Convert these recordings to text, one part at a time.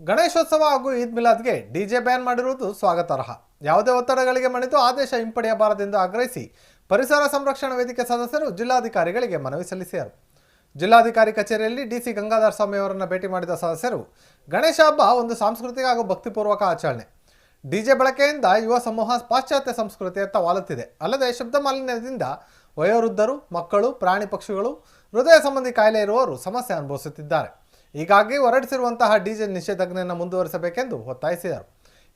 ಗಣೇಶೋತ್ಸವ ಹಾಗೂ Eid ಮಿಲಾದ್ಗೆ DJ ban ಮಾಡಿರುವುದು ಸ್ವಾಗತಾರ್ಹ. ಯಾವುದೇ ಒತ್ತಡಗಳಿಗೆ ಮಣಿದು ಆದೇಶ ಹಿಂಪಡೆಯಬಾರದೆಂದು ಆಗ್ರಹಿಸಿ ಪರಿಸರ ಸಂರಕ್ಷಣಾ ವೇದಿಕೆ ಸದಸ್ಯರು ಜಿಲ್ಲಾಧಿಕಾರಿಗಳಿಗೆ ಮನವಿ ಸಲ್ಲಿಸಿದರು. ಜಿಲ್ಲಾಧಿಕಾರಿ ಕಚೇರಿಯಲ್ಲಿ ಡಿಸಿ ಗಂಗಾಧರ ಸ್ವಾಮಿ ಅವರನ್ನು ಭೇಟಿ ಮಾಡಿದ ಸದಸ್ಯರು ಗಣೇಶ ಹಬ್ಬ ಒಂದು ಸಾಂಸ್ಕೃತಿಕ ಹಾಗೂ ಭಕ್ತಿಪೂರ್ವಕ ಆಚರಣೆ. ಡಿಜೆ ಬಳಕೆಯಿಂದ ಯುವ ಸಮೂಹ ಪಾಶ್ಚಾತ್ಯ ಸಂಸ್ಕೃತಿಯತ್ತ ವಾಲುತ್ತಿದೆ. ಅಲ್ಲದೆ ಶಬ್ದ ಮಾಲಿನ್ಯದಿಂದ ವಯೋವೃದ್ಧರು, ಮಕ್ಕಳು, ಪ್ರಾಣಿ ಪಕ್ಷಿಗಳು, ಹೃದಯ ಸಂಬಂಧಿ ಕಾಯಿಲೆ ಇರುವವರು ಸಮಸ್ಯೆ ಅನುಭವಿಸುತ್ತಿದ್ದಾರೆ. ಹೀಗಾಗಿ ಹೊರಡಿಸಿರುವಂತಹ ಡಿಜೆ ನಿಷೇಧಾಜ್ಞೆಯನ್ನು ಮುಂದುವರಿಸಬೇಕೆಂದು ಒತ್ತಾಯಿಸಿದರು.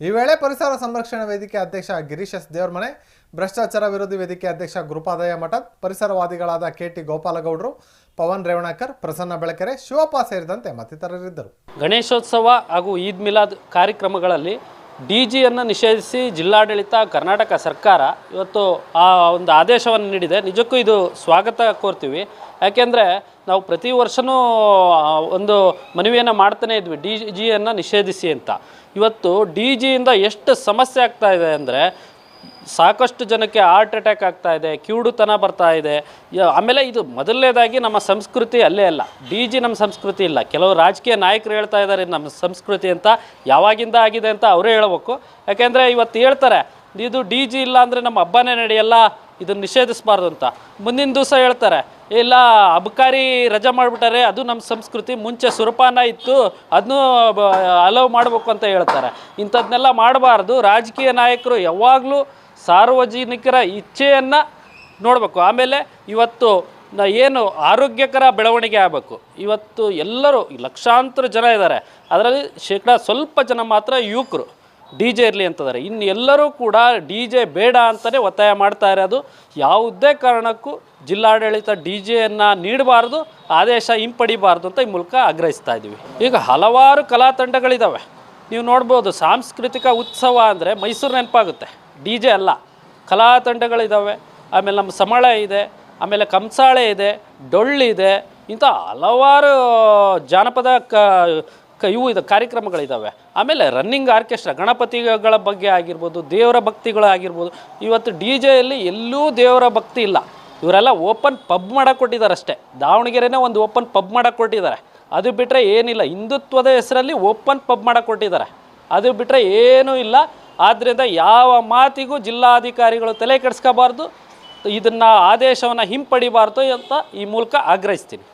ಈ ವೇಳೆ ಪರಿಸರ ಸಂರಕ್ಷಣಾ ವೇದಿಕೆ ಅಧ್ಯಕ್ಷ ಗಿರೀಶ್ ಎಸ್ ದೇವರಮನೆ, ಭ್ರಷ್ಟಾಚಾರ ವಿರೋಧಿ ವೇದಿಕೆ ಅಧ್ಯಕ್ಷ ಗುರುಪಾದಯ್ಯ ಮಠದ್, ಪರಿಸರವಾದಿಗಳಾದ ಕೆಟಿ ಗೋಪಾಲಗೌಡರು, ಪವನ್ ರೇವಣಕರ್, ಪ್ರಸನ್ನ ಬೆಳಕೆರೆ, ಶಿವಪ್ಪ ಸೇರಿದಂತೆ ಮತ್ತಿತರರಿದ್ದರು. ಗಣೇಶೋತ್ಸವ ಹಾಗೂ ಈದ್ ಮಿಲಾದ್ ಕಾರ್ಯಕ್ರಮಗಳಲ್ಲಿ ಡಿಜಿಯನ್ನು ನಿಷೇಧಿಸಿ ಜಿಲ್ಲಾಡಳಿತ, ಕರ್ನಾಟಕ ಸರ್ಕಾರ ಇವತ್ತು ಆ ಒಂದು ಆದೇಶವನ್ನು ನೀಡಿದೆ. ನಿಜಕ್ಕೂ ಇದು ಸ್ವಾಗತ ಕೋರ್ತೀವಿ. ಯಾಕೆಂದರೆ ನಾವು ಪ್ರತಿ ವರ್ಷವೂ ಒಂದು ಮನವಿಯನ್ನು ಮಾಡ್ತಾನೆ ಇದ್ವಿ, ಡಿಜಿಯನ್ನು ನಿಷೇಧಿಸಿ ಅಂತ. ಇವತ್ತು ಡಿಜಿಯಿಂದ ಎಷ್ಟು ಸಮಸ್ಯೆ ಆಗ್ತಾ ಇದೆ ಅಂದರೆ, ಸಾಕಷ್ಟು ಜನಕ್ಕೆ ಹಾರ್ಟ್ ಅಟ್ಯಾಕ್ ಆಗ್ತಾ ಇದೆ, ಕಿವುಡುತನ ಬರ್ತಾ ಇದೆ. ಆಮೇಲೆ ಇದು ಮೊದಲನೇದಾಗಿ ನಮ್ಮ ಸಂಸ್ಕೃತಿ ಅಲ್ಲೇ ಅಲ್ಲ, ಡಿಜಿ ನಮ್ಮ ಸಂಸ್ಕೃತಿ ಇಲ್ಲ. ಕೆಲವು ರಾಜಕೀಯ ನಾಯಕರು ಹೇಳ್ತಾ ಇದ್ದಾರೆ ನಮ್ಮ ಸಂಸ್ಕೃತಿ ಅಂತ. ಯಾವಾಗಿಂದ ಆಗಿದೆ ಅಂತ ಅವರೇ ಹೇಳಬೇಕು. ಯಾಕೆಂದರೆ ಇವತ್ತು ಹೇಳ್ತಾರೆ ಇದು ಡಿಜಿ ಇಲ್ಲ ಅಂದರೆ ನಮ್ಮ ಹಬ್ಬನೇ ನಡೆಯಲ್ಲ, ಇದನ್ನು ನಿಷೇಧಿಸಬಾರ್ದು ಅಂತ. ಮುಂದಿನ ದಿವಸ ಹೇಳ್ತಾರೆ ಇಲ್ಲ ಅಬಕಾರಿ ರಜೆ ಮಾಡಿಬಿಟ್ಟಾರೆ, ಅದು ನಮ್ಮ ಸಂಸ್ಕೃತಿ, ಮುಂಚೆ ಸುರಪಾನ ಇತ್ತು ಅದನ್ನೂ ಅಲೋವ್ ಮಾಡಬೇಕು ಅಂತ ಹೇಳ್ತಾರೆ. ಇಂಥದ್ದನ್ನೆಲ್ಲ ಮಾಡಬಾರ್ದು. ರಾಜಕೀಯ ನಾಯಕರು ಯಾವಾಗಲೂ ಸಾರ್ವಜನಿಕರ ಇಚ್ಛೆಯನ್ನು ನೋಡಬೇಕು. ಆಮೇಲೆ ಇವತ್ತು ಏನು ಆರೋಗ್ಯಕರ ಬೆಳವಣಿಗೆ ಆಗಬೇಕು. ಇವತ್ತು ಎಲ್ಲರೂ ಲಕ್ಷಾಂತರ ಜನ ಇದ್ದಾರೆ, ಅದರಲ್ಲಿ ಸ್ವಲ್ಪ ಜನ ಮಾತ್ರ ಯುವಕರು ಡಿ ಜೆ ಇರಲಿ ಅಂತದ್ದಾರೆ. ಇನ್ನು ಎಲ್ಲರೂ ಕೂಡ ಡಿ ಜೆ ಬೇಡ ಅಂತಲೇ ಒತ್ತಾಯ ಮಾಡ್ತಾ ಇರೋದು. ಯಾವುದೇ ಕಾರಣಕ್ಕೂ ಜಿಲ್ಲಾಡಳಿತ ಡಿ ಜೆಯನ್ನು ನೀಡಬಾರ್ದು, ಆದೇಶ ಹಿಂಪಡಿಬಾರ್ದು ಅಂತ ಈ ಮೂಲಕ ಆಗ್ರಹಿಸ್ತಾ ಇದ್ದೀವಿ. ಈಗ ಹಲವಾರು ಕಲಾ ತಂಡಗಳಿದ್ದಾವೆ. ನೀವು ನೋಡ್ಬೋದು, ಸಾಂಸ್ಕೃತಿಕ ಉತ್ಸವ ಅಂದರೆ ಮೈಸೂರು ನೆನಪಾಗುತ್ತೆ, ಡಿ ಜೆ ಅಲ್ಲ. ಕಲಾ ತಂಡಗಳಿದ್ದಾವೆ, ಆಮೇಲೆ ನಮ್ಮ ಸಮಳ ಇದೆ, ಆಮೇಲೆ ಕಂಸಾಳೆ ಇದೆ, ಡೊಳ್ಳಿದೆ, ಇಂಥ ಹಲವಾರು ಜಾನಪದ ಇವು ಇದೆ ಕಾರ್ಯಕ್ರಮಗಳಿದ್ದಾವೆ. ಆಮೇಲೆ ರನ್ನಿಂಗ್ ಆರ್ಕೆಸ್ಟ್ರಾ, ಗಣಪತಿಗಳ ಬಗ್ಗೆ ಆಗಿರ್ಬೋದು, ದೇವರ ಭಕ್ತಿಗಳಾಗಿರ್ಬೋದು. ಇವತ್ತು ಡಿ ಜೆಯಲ್ಲಿ ಎಲ್ಲೂ ದೇವರ ಭಕ್ತಿ ಇಲ್ಲ. ಇವರೆಲ್ಲ ಓಪನ್ ಪಬ್ ಮಾಡಕ್ಕೆ ಕೊಟ್ಟಿದ್ದಾರೆ ಅಷ್ಟೇ. ದಾವಣಗೆರೆನೇ ಒಂದು ಓಪನ್ ಪಬ್ ಮಾಡಕ್ಕೆ ಕೊಟ್ಟಿದ್ದಾರೆ, ಅದು ಬಿಟ್ಟರೆ ಏನಿಲ್ಲ. ಹಿಂದುತ್ವದ ಹೆಸರಲ್ಲಿ ಓಪನ್ ಪಬ್ ಮಾಡಕ್ಕೆ ಕೊಟ್ಟಿದ್ದಾರೆ, ಅದು ಬಿಟ್ಟರೆ ಏನೂ ಇಲ್ಲ. ಆದ್ದರಿಂದ ಯಾವ ಮಾತಿಗೂ ಜಿಲ್ಲಾಧಿಕಾರಿಗಳು ತಲೆ ಕೆಡಿಸ್ಕೋಬಾರ್ದು, ಇದನ್ನು ಆದೇಶವನ್ನು ಹಿಂಪಡಿಬಾರ್ದು ಅಂತ ಈ ಮೂಲಕ ಆಗ್ರಹಿಸ್ತೀನಿ.